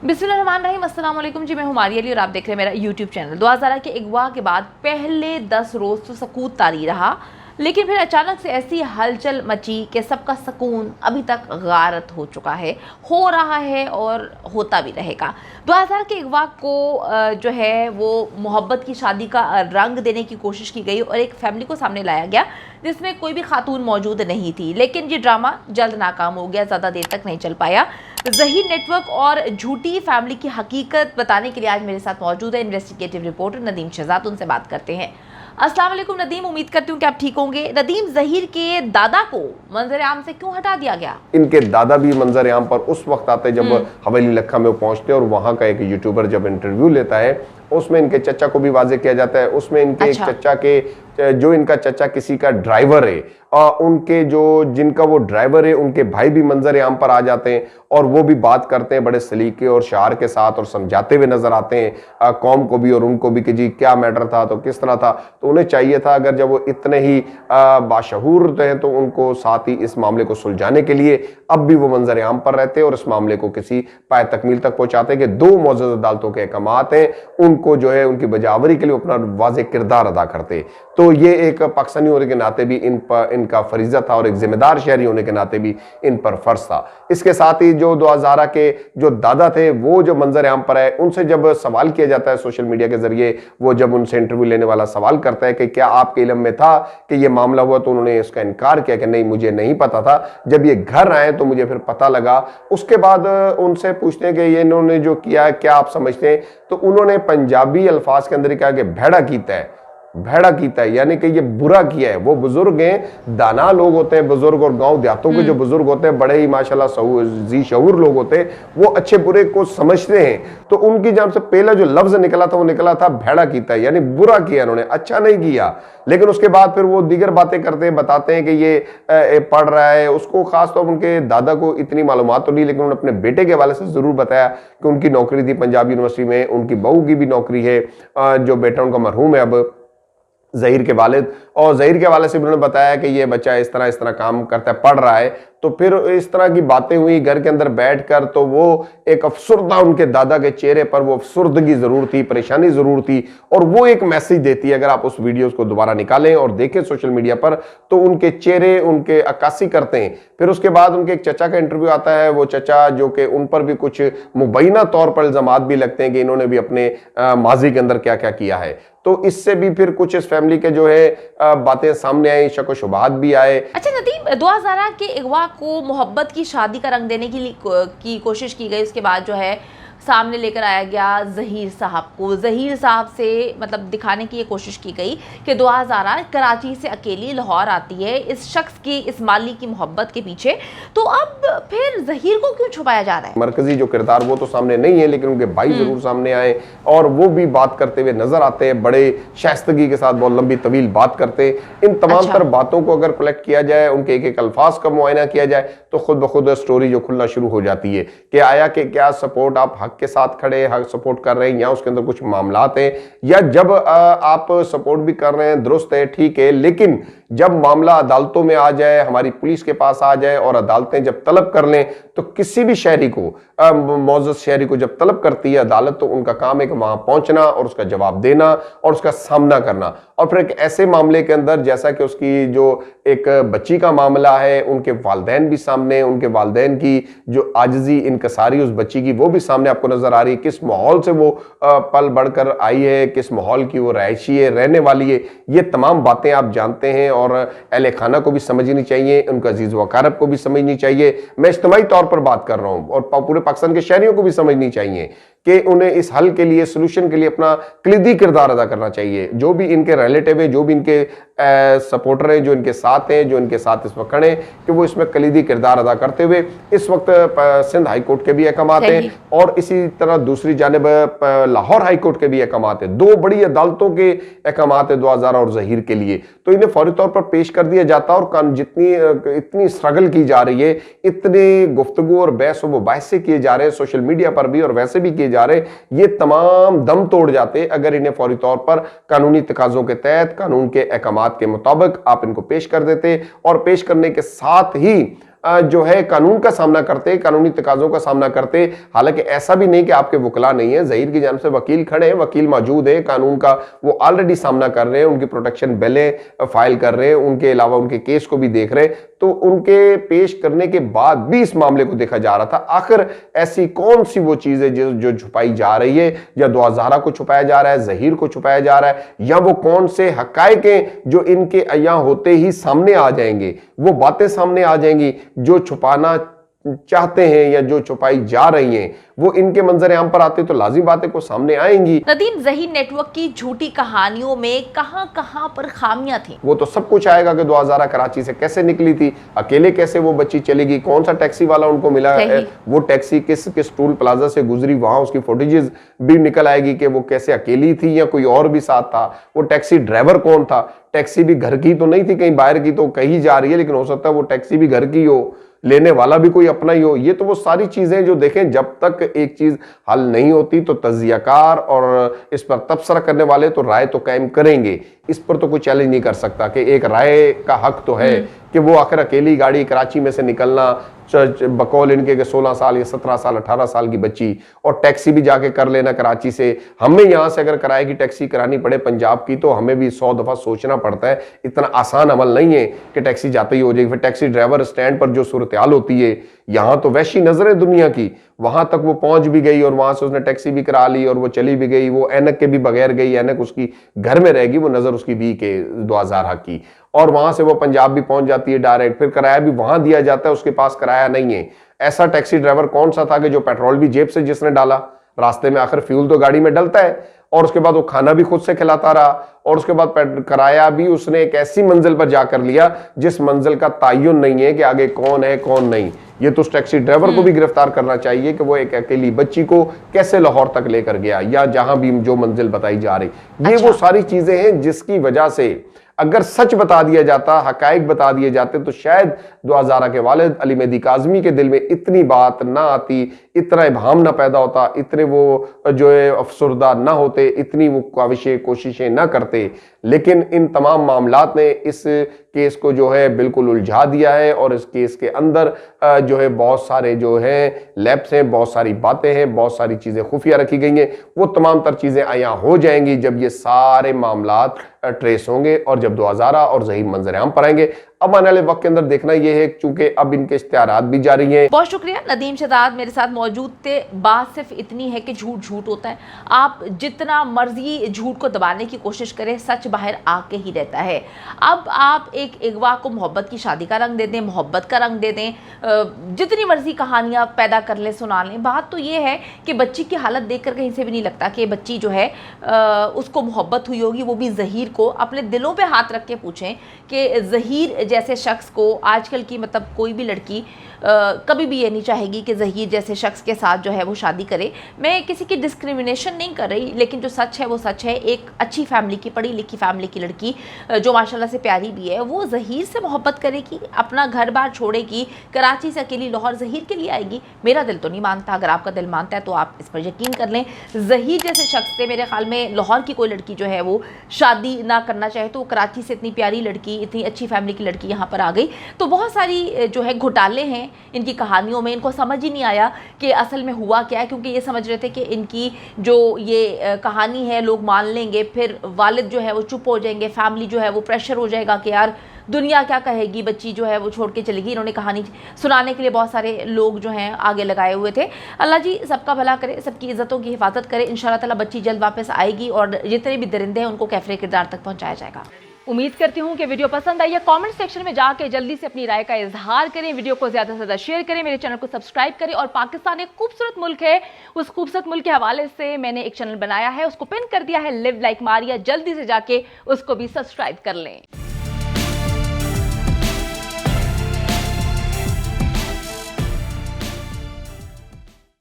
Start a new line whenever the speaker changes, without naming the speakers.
बिस्मिल्लाहिर्रहमानिर्रहीम, अस्सलाम वालेकुम जी। मैं हूं मारिया अली और आप देख रहे हैं मेरा यूट्यूब चैनल। 2011 के अगवा के बाद पहले 10 रोज़ तो सकूत तारी रहा, लेकिन फिर अचानक से ऐसी हलचल मची कि सबका सुकून अभी तक गारत हो चुका है, हो रहा है और होता भी रहेगा। 2000 के अगवा को जो है वो मोहब्बत की शादी का रंग देने की कोशिश की गई और एक फैमिली को सामने लाया गया जिसमें कोई भी खातून मौजूद नहीं थी, लेकिन ये ड्रामा जल्द नाकाम हो गया, ज़्यादा देर तक नहीं चल पाया। ज़हीर नेटवर्क और झूठी फैमिली की हकीकत बताने के लिए आज मेरे साथ मौजूद है इन्वेस्टिगेटिव रिपोर्टर नदीम शहजाद। उनसे बात करते हैं। अस्सलाम वालेकुम नदीम, उम्मीद करती हूँ कि आप ठीक होंगे। नदीम, ज़हीर के दादा को मंजर आम से क्यों हटा दिया गया?
इनके दादा भी मंजर आम पर उस वक्त आते जब हवेली लखा में वो पहुंचते और वहां का एक यूट्यूबर जब इंटरव्यू लेता है, उसमें इनके चचा को भी वाजे किया जाता है। उसमें इनके एक चचा के जो इनका चचा किसी का ड्राइवर है और उनके जो जिनका वो ड्राइवर है उनके भाई भी मंजर आम पर आ जाते हैं और वो भी बात करते हैं बड़े सलीके और शार के साथ और समझाते हुए नजर आते हैं कौम को भी और उनको भी कि जी क्या मैटर था, तो किस तरह था। तो उन्हें चाहिए था अगर जब वो इतने ही बाशहूर हैं तो उनको साथ ही इस मामले को सुलझाने के लिए अब भी वो मंजर आम पर रहते और इस मामले को किसी पाए तकमील तक पहुंचाते कि दो मौजूदा अदालतों के अहकामात हैं उनको जो है उनकी बजावरी के लिए अपना वाज़ेह किरदार अदा करते। तो ये एक पाकिस्तानी होने के नाते भी इनका फरीजा था और एक जिम्मेदार शहरी होने के नाते भी इन पर फर्ज था। इसके साथ ही जो 2000 के जो दादा थे वो जो मंजर आम पर है उनसे जब सवाल किया जाता है सोशल मीडिया के जरिए, वो जब उनसे इंटरव्यू लेने वाला सवाल करता है कि क्या आपके इल्म में था कि ये मामला हुआ, तो उन्होंने इसका इनकार किया कि नहीं मुझे नहीं पता था, जब ये घर आए तो मुझे फिर पता लगा। उसके बाद उनसे पूछते हैं कि ये इन्होंने जो किया है क्या आप समझते हैं, तो उन्होंने पंजाबी अल्फाज के अंदर कहा कि भेड़ा कीता है, भेड़ा कीता है, यानी कि ये बुरा किया है। वो बुजुर्ग हैं, दाना लोग होते हैं बुजुर्ग, और गांव देहातों के जो बुजुर्ग होते हैं बड़े ही माशाल्लाह जी शऊर लोग होते हैं, वो अच्छे बुरे को समझते हैं। तो उनकी जान से पहला जो लफ्ज निकला था वो निकला था भेड़ा कीता है, यानी बुरा किया उन्होंने, अच्छा नहीं किया। लेकिन उसके बाद फिर वो दीगर बातें करते हैं, बताते हैं कि ये पढ़ रहा है। उसको खासतौर पर उनके दादा को इतनी मालूमात तो नहीं, लेकिन उन्होंने अपने बेटे के हवाले से जरूर बताया कि उनकी नौकरी थी पंजाब यूनिवर्सिटी में, उनकी बहू की भी नौकरी है, जो बेटा उनका मरहूम है अब ज़हीर के वालिद, और ज़हीर के हवाले से उन्होंने बताया कि ये बच्चा इस तरह काम करता है, पढ़ रहा है। तो फिर इस तरह की बातें हुई घर के अंदर बैठकर, तो वो एक अफसुर्दा उनके दादा के चेहरे पर वो अफसुर्दगी जरूर थी, परेशानी जरूर थी, और वो एक मैसेज देती है। अगर आप उस वीडियोस को दोबारा निकालें और देखें सोशल मीडिया पर, तो उनके चेहरे उनके अक्कासी करते हैं। फिर उसके बाद उनके एक चचा का इंटरव्यू आता है, वो चचा जो कि उन पर भी कुछ मुबैना तौर पर इल्जामात भी लगते हैं कि इन्होंने भी अपने माजी के अंदर क्या क्या किया है। तो इससे भी फिर कुछ इस फैमिली के जो है बातें सामने आई, शक व शुबहात भी आए।
अच्छा नदीम, 2000 के अगवा को मोहब्बत की शादी का रंग देने की कोशिश की गई, उसके बाद जो है सामने लेकर आया गया ज़हीर साहब को। ज़हीर साहब से मतलब दिखाने की ये कोशिश की गई कि 2000 कराची से अकेली लाहौर आती है इस शख्स की, इस माली की मोहब्बत के पीछे। तो अब फिर ज़हीर को क्यों छुपाया जा रहा है?
मरकजी जो किरदार वो तो सामने नहीं है, लेकिन उनके भाई जरूर सामने आए और वो भी बात करते हुए नजर आते हैं, बड़े शाइस्तगी के साथ बहुत लंबी तवील बात करते हैं। इन तमाम तर बातों को अगर कलेक्ट किया जाए, उनके एक एक अल्फाज का मुआयना किया जाए, तो खुद ब खुद स्टोरी जो खुलना शुरू हो जाती है कि आया कि क्या सपोर्ट आप हक के साथ खड़े, हक सपोर्ट कर रहे हैं, या उसके अंदर कुछ मामलात हैं, या जब आप सपोर्ट भी कर रहे हैं दुरुस्त है ठीक है, लेकिन जब मामला अदालतों में आ जाए, हमारी पुलिस के पास आ जाए और अदालतें जब तलब कर लें, तो किसी भी शहरी को, मौजूद शहरी को जब तलब करती है अदालत, तो उनका काम है कि वहां पहुंचना और उसका जवाब देना और उसका सामना करना। और फिर एक ऐसे मामले के अंदर जैसा कि उसकी जो एक बच्ची का मामला है, उनके वालदैन भी सामने, उनके वालदैन की जो आजिजी इनकसारी उस बच्ची की वो भी सामने आपको नजर आ रही है, किस माहौल से वो पल बढ़कर आई है, किस माहौल की वो रहायशी है, रहने वाली है, ये तमाम बातें आप जानते हैं। और अहले खाना को भी समझनी चाहिए, उनका अजीज व अकारब को भी समझनी चाहिए, मैं इज्तिमाई तौर पर बात कर रहा हूं, और पूरे पाकिस्तान के शहरियों को भी समझनी चाहिए कि उन्हें इस हल के लिए, सोल्यूशन के लिए अपना कलीदी किरदार अदा करना चाहिए। जो भी इनके रिलेटिव है, जो भी इनके सपोर्टर हैं, जो इनके साथ हैं, जो इनके साथ इस वक्त खड़े, कि वो इसमें कलीदी किरदार अदा करते हुए, इस वक्त सिंध हाई कोर्ट के भी अहकामात हैं और इसी तरह दूसरी जानिब लाहौर हाई कोर्ट के भी अहकामात हैं। दो बड़ी अदालतों के अहकामात है 2000 और ज़हीर के लिए, तो इन्हें फौरी तौर पर पेश कर दिया जाता। और जितनी इतनी स्ट्रगल की जा रही है, इतनी गुफ्तगू और बहस व मुबाहिसे किए जा रहे हैं सोशल मीडिया पर भी और वैसे भी किए जा रहे, ये तमाम दम तोड़ जाते अगर इन्हें फौरी तौर पर कानूनी तकाजों के तहत, कानून के अहकामात के मुताबिक आप इनको पेश कर देते, और पेश करने के साथ ही जो है कानून का सामना करते, कानूनी तकाजों का सामना करते। हालांकि ऐसा भी नहीं कि आपके वकला नहीं है, ज़हीर की जानिब से वकील खड़े हैं, वकील मौजूद है, कानून का वो ऑलरेडी सामना कर रहे हैं, उनकी प्रोटेक्शन बिलें फाइल कर रहे हैं, उनके अलावा उनके केस को भी देख रहे हैं। तो उनके पेश करने के बाद भी इस मामले को देखा जा रहा था, आखिर ऐसी कौन सी वो चीज है जो छुपाई जा रही है, या दुआ ज़हरा को छुपाया जा रहा है, ज़हीर को छुपाया जा रहा है, या वो कौन से हकायक हैं जो इनके अय्या होते ही सामने आ जाएंगे, वो बातें सामने आ जाएंगी जो छुपाना चाहते हैं या जो छुपाई जा रही हैं, वो इनके मंजर आम पर आते तो लाजिम बातें को सामने आएंगी।
नदीम, ज़हीर नेटवर्क की झूठी कहानियों में कहां पर खामियां थी?
वो तो सब कुछ आएगा कि दुआ ज़हरा कराची से कैसे निकली थी, अकेले कैसे वो बच्ची चलेगी, कौन सा टैक्सी वाला उनको मिला है, वो टैक्सी किस टूल प्लाजा से गुजरी, वहां उसकी फुटेजेस भी निकल आएगी कि वो कैसे अकेली थी या कोई और भी साथ था, वो टैक्सी ड्राइवर कौन था, टैक्सी भी घर की तो नहीं थी, कहीं बाहर की तो कहीं जा रही है, लेकिन हो सकता है वो टैक्सी भी घर की हो, लेने वाला भी कोई अपना ही हो। ये तो वो सारी चीजें जो देखें, जब तक एक चीज हल नहीं होती तो तज्जियाकार और इस पर तबसरा करने वाले तो राय तो कायम करेंगे, इस पर तो कोई चैलेंज नहीं कर सकता कि एक राय का हक तो है कि वो आखिर अकेली गाड़ी कराची में से निकलना, बकौल इनके 16 साल या 17 साल 18 साल की बच्ची, और टैक्सी भी जाके कर लेना कराची से। हमें यहाँ से अगर किराए की टैक्सी करानी पड़े पंजाब की तो हमें भी 100 दफा सोचना पड़ता है, इतना आसान अमल नहीं है कि टैक्सी जाते ही हो जाएगी। फिर टैक्सी ड्राइवर स्टैंड पर जो सूरत हाल होती है, यहाँ तो वैसी नजर है दुनिया की, वहां तक वो पहुंच भी गई और वहां से उसने टैक्सी भी करा ली और वो चली भी गई, वो ऐनक के भी बगैर गई, ऐनक उसकी घर में रहेगी, वो नजर उसकी वी के दुआ ज़हरा की, और वहां से वो पंजाब भी पहुंच जाती है डायरेक्ट, फिर किराया भी वहां दिया जाता है, उसके पास किराया नहीं है। ऐसा टैक्सी ड्राइवर कौन सा था कि जो पेट्रोल भी जेब से जिसने डाला, रास्ते में आखिर फ्यूल तो गाड़ी में डलता है, और उसके बाद वो खाना भी खुद से खिलाता रहा, और उसके बाद किराया भी उसने एक ऐसी मंजिल पर जाकर लिया जिस मंजिल का तायुन नहीं है कि आगे कौन है कौन नहीं। ये तो उस टैक्सी ड्राइवर को भी गिरफ्तार करना चाहिए कि वो एक अकेली बच्ची को कैसे लाहौर तक लेकर गया, या जहां भी जो मंजिल बताई जा रही। ये वो सारी चीजें हैं जिसकी वजह से अगर सच बता दिया जाता, हकायक बता दिए जाते, तो शायद दुआ ज़हरा के वालिद अली मेहदी काज़मी के दिल में इतनी बात ना आती, इतना इबहम ना पैदा होता, इतने वो जो है अफसरदा ना होते, इतनी वो कोशिशें ना करते। लेकिन इन तमाम मामलात ने इस केस को जो है बिल्कुल उलझा दिया है, और इस केस के अंदर जो है बहुत सारे जो है लैप्स हैं, बहुत सारी बातें हैं, बहुत सारी चीज़ें खुफिया रखी गई हैं। वो तमाम तर चीज़ें आया हो जाएंगी जब ये सारे मामलात ट्रेस होंगे और जब दुआ ज़हरा और ज़हीर मंजर आम पर आएंगे। अब आने वाले वक्त के अंदर देखना यह है, चूंकि अब इनके इश्तिहारात भी जारी हैं।
बहुत शुक्रिया नदीम शहजाद मेरे साथ मौजूद थे। बात सिर्फ इतनी है कि झूठ झूठ होता है, आप जितना मर्जी झूठ को दबाने की कोशिश करें, सच बाहर आके ही रहता है। अब आप एक अगवा को मोहब्बत की शादी का रंग दे दें, मोहब्बत का रंग दे दें, जितनी मर्जी कहानियां पैदा कर लें, सुना लें, बात तो ये है कि बच्ची की हालत देखकर कहीं से भी नहीं लगता कि बच्ची जो है उसको मोहब्बत हुई होगी, वो भी ज़हीर को। अपने दिलों पे हाथ रख के पूछें कि ज़हीर जैसे शख्स को आजकल की मतलब कोई भी लड़की कभी भी ये नहीं चाहेगी कि ज़हीर जैसे शख्स के साथ जो है वो शादी करे। मैं किसी की डिस्क्रिमिनेशन नहीं कर रही, लेकिन जो सच है वो सच है। एक अच्छी फैमिली की, पढ़ी लिखी फैमिली की लड़की जो माशाल्लाह से प्यारी भी है, वो ज़हीर से मोहब्बत करेगी, अपना घर बार छोड़ेगी, कराची से अकेली लाहौर ज़हीर के लिए आएगी। मेरा दिल तो नहीं मानता, अगर आपका दिल मानता है तो आप इस पर यकीन कर लें। ज़हीर जैसे शख्स से मेरे ख्याल में लाहौर की कोई लड़की जो है वो शादी ना करना चाहे, तो कराची से इतनी प्यारी लड़की, इतनी अच्छी फैमिली की लड़की यहाँ पर आ गई। तो बहुत सारी जो है घोटाले हैं इनकी कहानियों में। इनको समझ ही नहीं आया कि असल में हुआ क्या है, क्योंकि ये समझ रहे थे कि इनकी जो ये कहानी है लोग मान लेंगे, फिर वालिद जो है वो चुप हो जाएंगे, फैमिली जो है वो प्रेशर हो जाएगा कि यार दुनिया क्या कहेगी, बच्ची जो है वो छोड़ के चलेगी। इन्होंने कहानी सुनाने के लिए बहुत सारे लोग जो हैं आगे लगाए हुए थे। अल्लाह जी सबका भला करे, सबकी इज़्ज़तों की हिफाजत करे। इंशाअल्लाह ताला बच्ची जल्द वापस आएगी और जितने भी दरिंदे हैं उनको कैफरे किरदार तक पहुँचाया जाएगा। उम्मीद करती हूँ कि वीडियो पसंद आई है। कमेंट सेक्शन में जाके जल्दी से अपनी राय का इजहार करें, वीडियो को ज़्यादा से ज़्यादा शेयर करें, मेरे चैनल को सब्सक्राइब करें। और पाकिस्तान एक खूबसूरत मुल्क है, उस खूबसूरत मुल्क के हवाले से मैंने एक चैनल बनाया है, उसको पिन कर दिया है, लिव लाइक मारिया। जल्दी से जाके उसको भी सब्सक्राइब कर लें।